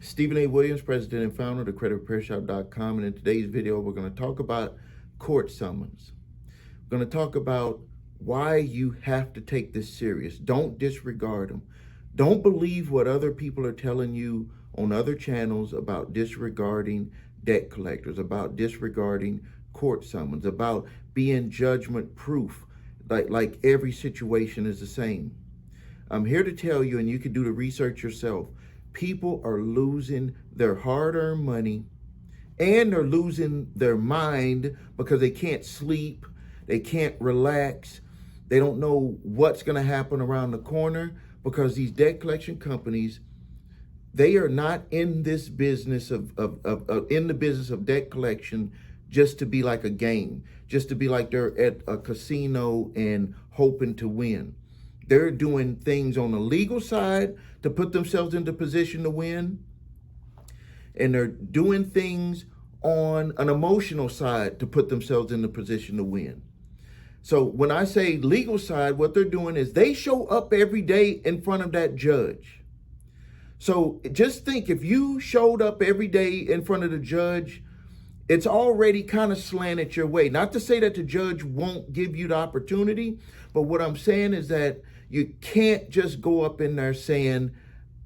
Stephen A. Williams, president and founder of the creditrepairshop.com, and in today's video, we're going to talk about court summons. We're going to talk about why you have to take this serious. Don't disregard them. Don't believe what other people are telling you on other channels about disregarding debt collectors, about disregarding court summons, about being judgment proof, like every situation is the same. I'm here to tell you, and you can do the research yourself, people are losing their hard-earned money and they're losing their mind because they can't sleep, they can't relax, they don't know what's going to happen around the corner because these debt collection companies, they are not in this business of debt collection just to be like a game, just to be like they're at a casino and hoping to win. They're doing things on the legal side to put themselves into position to win. And they're doing things on an emotional side to put themselves in the position to win. So when I say legal side, what they're doing is they show up every day in front of that judge. So just think, if you showed up every day in front of the judge, it's already kind of slanted your way. Not to say that the judge won't give you the opportunity, but what I'm saying is that you can't just go up in there saying,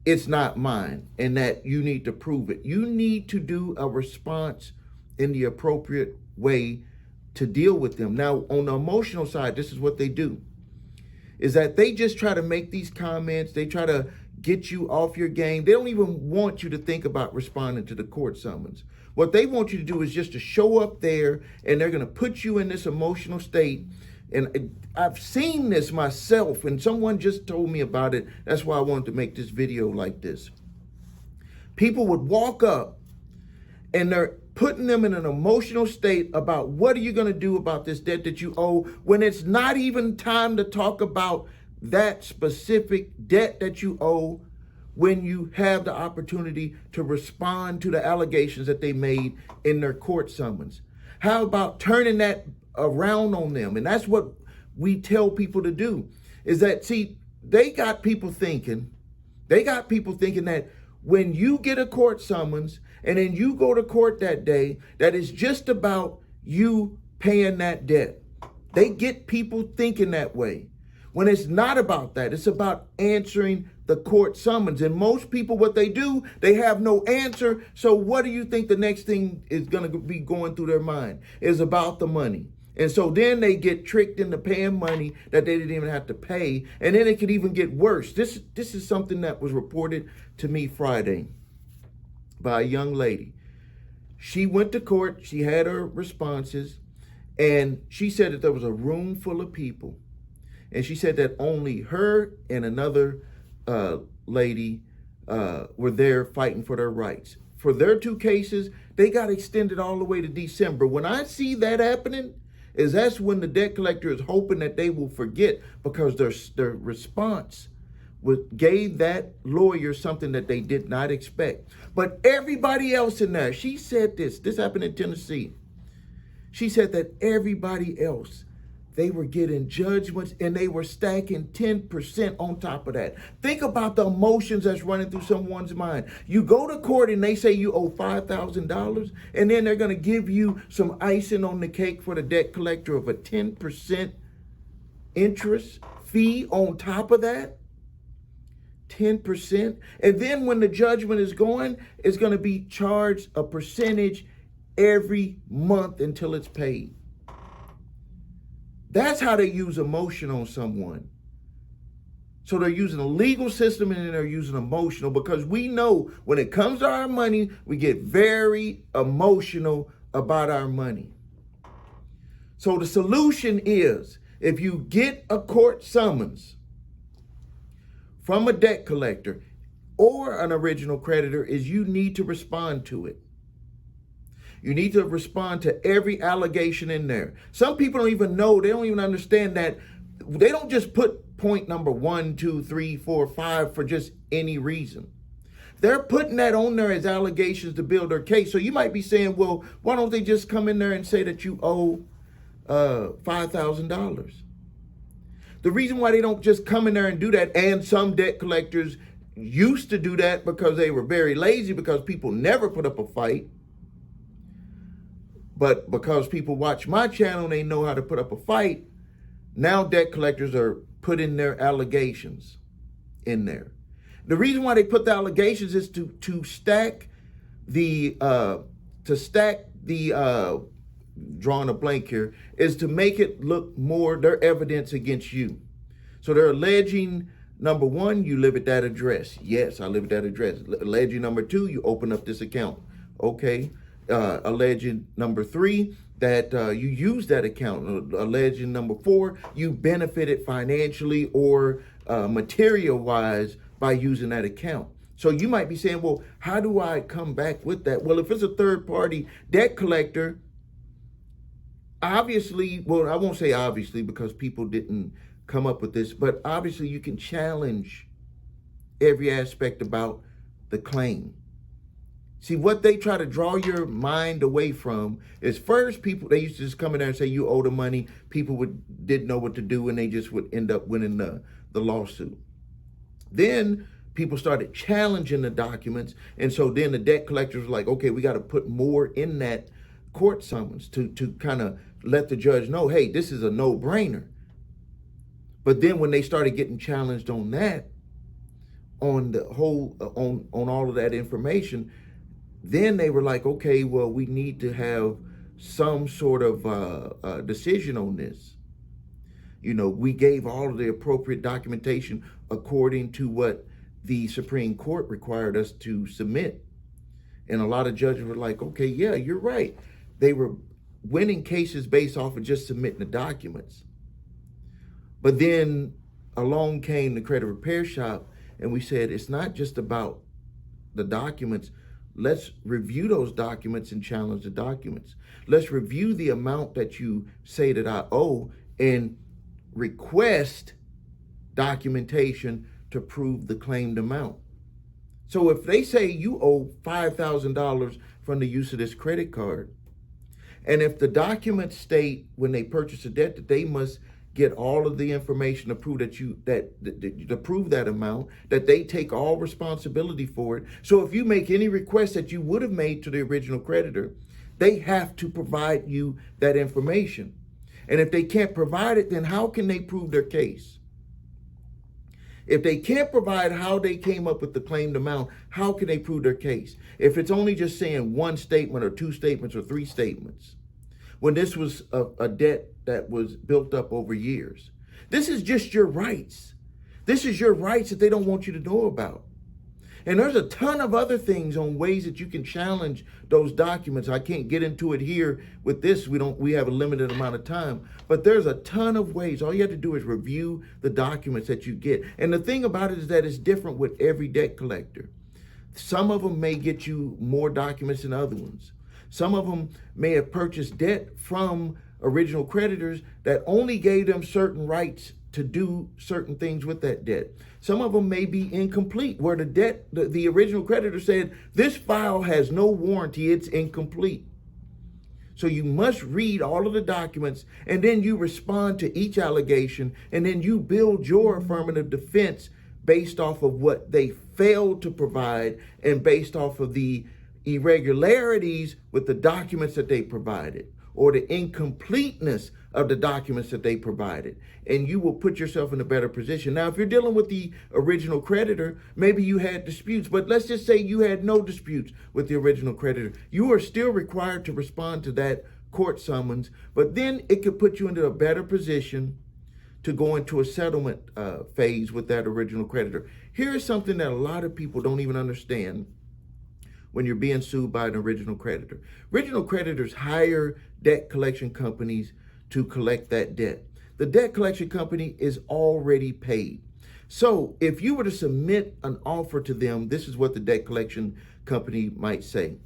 it's not mine, and that you need to prove it. You need to do a response in the appropriate way to deal with them. Now, on the emotional side, this is what they do, is that they just try to make these comments. They try to get you off your game. They don't even want you to think about responding to the court summons. What they want you to do is just to show up there, and they're going to put you in this emotional state. And I've seen this myself, and someone just told me about it. That's why I wanted to make this video like this. People would walk up, and they're putting them in an emotional state about what are you going to do about this debt that you owe, when it's not even time to talk about that specific debt that you owe, when you have the opportunity to respond to the allegations that they made in their court summons. How about turning that around on them? And that's what we tell people to do, is that, see, they got people thinking that when you get a court summons and then you go to court that day, that it's just about you paying that debt. They get people thinking that way, when it's not about that. It's about answering the court summons. And most people, what they do, they have no answer. So what do you think the next thing is going to be going through their mind? Is about the money. And so then they get tricked into paying money that they didn't even have to pay. And then it could even get worse. This is something that was reported to me Friday by a young lady. She went to court. She had her responses. And she said that there was a room full of people. And she said that only her and another lady were there fighting for their rights. For their two cases, they got extended all the way to December. When I see that happening, that's when the debt collector is hoping that they will forget, because their response gave that lawyer something that they did not expect. But everybody else in there, she said this happened in Tennessee. She said that everybody else, they were getting judgments and they were stacking 10% on top of that. Think about the emotions that's running through someone's mind. You go to court and they say you owe $5,000, and then they're going to give you some icing on the cake for the debt collector of a 10% interest fee on top of that. 10%. And then when the judgment is going, it's going to be charged a percentage every month until it's paid. That's how they use emotion on someone. So they're using a legal system and then they're using emotional, because we know when it comes to our money, we get very emotional about our money. So the solution is, if you get a court summons from a debt collector or an original creditor, is you need to respond to it. You need to respond to every allegation in there. Some people don't even know, they don't even understand that they don't just put point number 1, 2, 3, 4, 5 for just any reason. They're putting that on there as allegations to build their case. So you might be saying, well, why don't they just come in there and say that you owe $5,000? The reason why they don't just come in there and do that, and some debt collectors used to do that because they were very lazy, because people never put up a fight. But because people watch my channel and they know how to put up a fight, now debt collectors are putting their allegations in there. The reason why they put the allegations is to stack the drawing a blank here, is to make it look more their evidence against you. So they're alleging, number one, you live at that address. Yes, I live at that address. Alleging number two, you open up this account. Okay. Alleging number three, that you use that account. Alleging number four, you benefited financially or material-wise by using that account. So you might be saying, well, how do I come back with that? Well, if it's a third-party debt collector, obviously, well, I won't say obviously because people didn't come up with this, but obviously you can challenge every aspect about the claim. See, what they try to draw your mind away from is, first, people, they used to just come in there and say you owe the money. People didn't know what to do, and they just would end up winning the lawsuit. Then people started challenging the documents, and so then the debt collectors were like, okay, we got to put more in that court summons to kind of let the judge know, hey, this is a no-brainer. But then when they started getting challenged on that, on the whole, on all of that information, then they were like, okay, well, we need to have some sort of decision on this. You know, we gave all of the appropriate documentation according to what the Supreme Court required us to submit. And a lot of judges were like, okay, yeah, you're right. They were winning cases based off of just submitting the documents. But then along came the credit repair shop, and we said, it's not just about the documents. Let's review those documents and challenge the documents. Let's review the amount that you say that I owe and request documentation to prove the claimed amount. So if they say you owe $5,000 from the use of this credit card, and if the documents state when they purchase a debt that they must get all of the information to prove to prove that amount, that they take all responsibility for it. So if you make any request that you would have made to the original creditor, they have to provide you that information. And if they can't provide it, then how can they prove their case? If they can't provide how they came up with the claimed amount, how can they prove their case? If it's only just saying one statement or two statements or three statements, when this was a debt that was built up over years. This is just your rights. This is your rights that they don't want you to know about. And there's a ton of other things on ways that you can challenge those documents. I can't get into it here with this. We have a limited amount of time, but there's a ton of ways. All you have to do is review the documents that you get. And the thing about it is that it's different with every debt collector. Some of them may get you more documents than other ones. Some of them may have purchased debt from original creditors that only gave them certain rights to do certain things with that debt. Some of them may be incomplete, where the original creditor said, this file has no warranty, it's incomplete. So you must read all of the documents, and then you respond to each allegation, and then you build your affirmative defense based off of what they failed to provide and based off of the irregularities with the documents that they provided, or the incompleteness of the documents that they provided. And you will put yourself in a better position. Now, if you're dealing with the original creditor, maybe you had disputes, but let's just say you had no disputes with the original creditor. You are still required to respond to that court summons, but then it could put you into a better position to go into a settlement phase with that original creditor. Here is something that a lot of people don't even understand when you're being sued by an original creditor. Original creditors hire debt collection companies to collect that debt. The debt collection company is already paid. So if you were to submit an offer to them, this is what the debt collection company might say,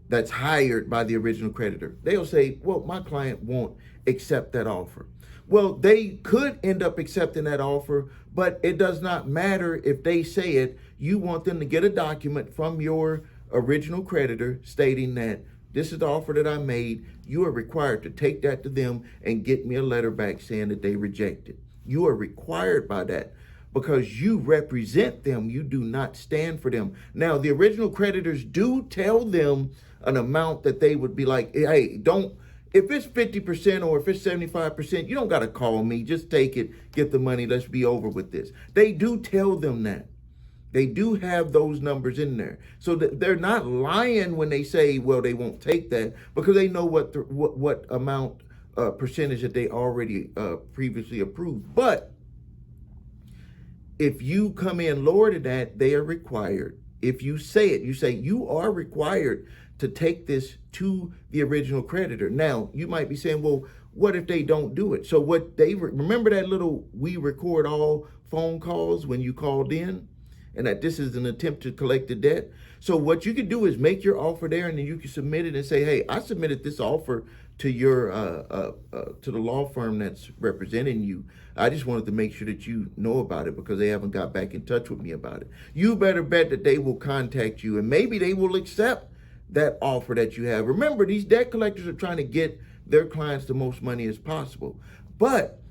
that's hired by the original creditor. They'll say, well, my client won't accept that offer. Well, they could end up accepting that offer, but it does not matter if they say it. You want them to get a document from your original creditor stating that this is the offer that I made. You are required to take that to them and get me a letter back saying that they reject it. You are required by that. because you represent them. You do not stand for them. Now, the original creditors do tell them an amount that they would be like, hey, don't, if it's 50% or if it's 75%, you don't got to call me. Just take it, get the money. Let's be over with this. They do tell them that. They do have those numbers in there. So that they're not lying when they say, well, they won't take that, because they know what amount, percentage that they already previously approved. But if you come in lower than that, they are required. If you say it, you say you are required to take this to the original creditor. Now, you might be saying, well, what if they don't do it? So what they, remember that little we record all phone calls when you called in, and that this is an attempt to collect the debt? So what you can do is make your offer there, and then you can submit it and say, hey, I submitted this offer to your to the law firm that's representing you. I just wanted to make sure that you know about it, because they haven't got back in touch with me about it. You better bet that they will contact you, and maybe they will accept that offer that you have. Remember, these debt collectors are trying to get their clients the most money as possible. But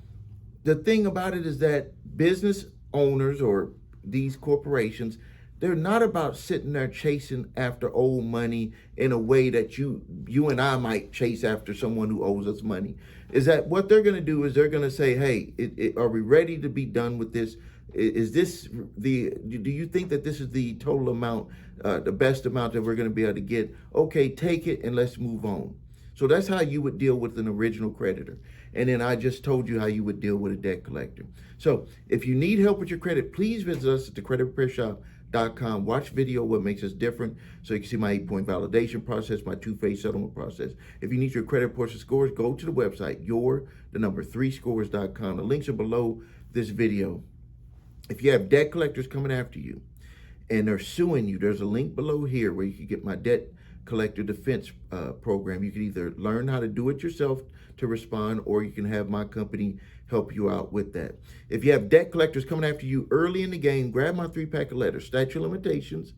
the thing about it is that business owners or these corporations, they're not about sitting there chasing after old money in a way that you and I might chase after someone who owes us money. Is that what they're going to do? Is they're going to say, hey, are we ready to be done with this? Is this do you think that this is the total amount, the best amount that we're going to be able to get? Okay, take it and let's move on. So that's how you would deal with an original creditor. And then I just told you how you would deal with a debt collector. So if you need help with your credit, please visit us at thecreditrepairshop.com. Watch video, what makes us different, so you can see my 8-point validation process, my 2-phase settlement process. If you need your credit reports and scores, go to the website, your3scores.com. The links are below this video. If you have debt collectors coming after you and they're suing you, there's a link below here where you can get my debt collector defense program. You can either learn how to do it yourself to respond, or you can have my company help you out with that. If you have debt collectors coming after you early in the game, grab my 3-pack of letters: statute of limitations,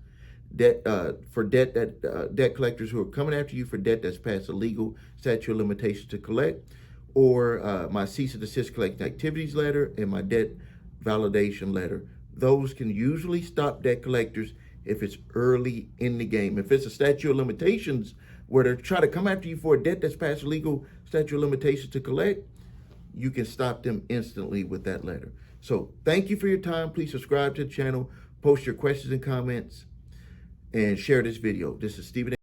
debt debt collectors who are coming after you for debt that's past the legal statute of limitations to collect, or my cease and desist collecting activities letter and my debt validation letter. Those can usually stop debt collectors if it's early in the game. If it's a statute of limitations where they're trying to come after you for a debt that's past legal statute of limitations to collect, you can stop them instantly with that letter. So thank you for your time. Please subscribe to the channel, post your questions and comments, and share this video. This is Stephen.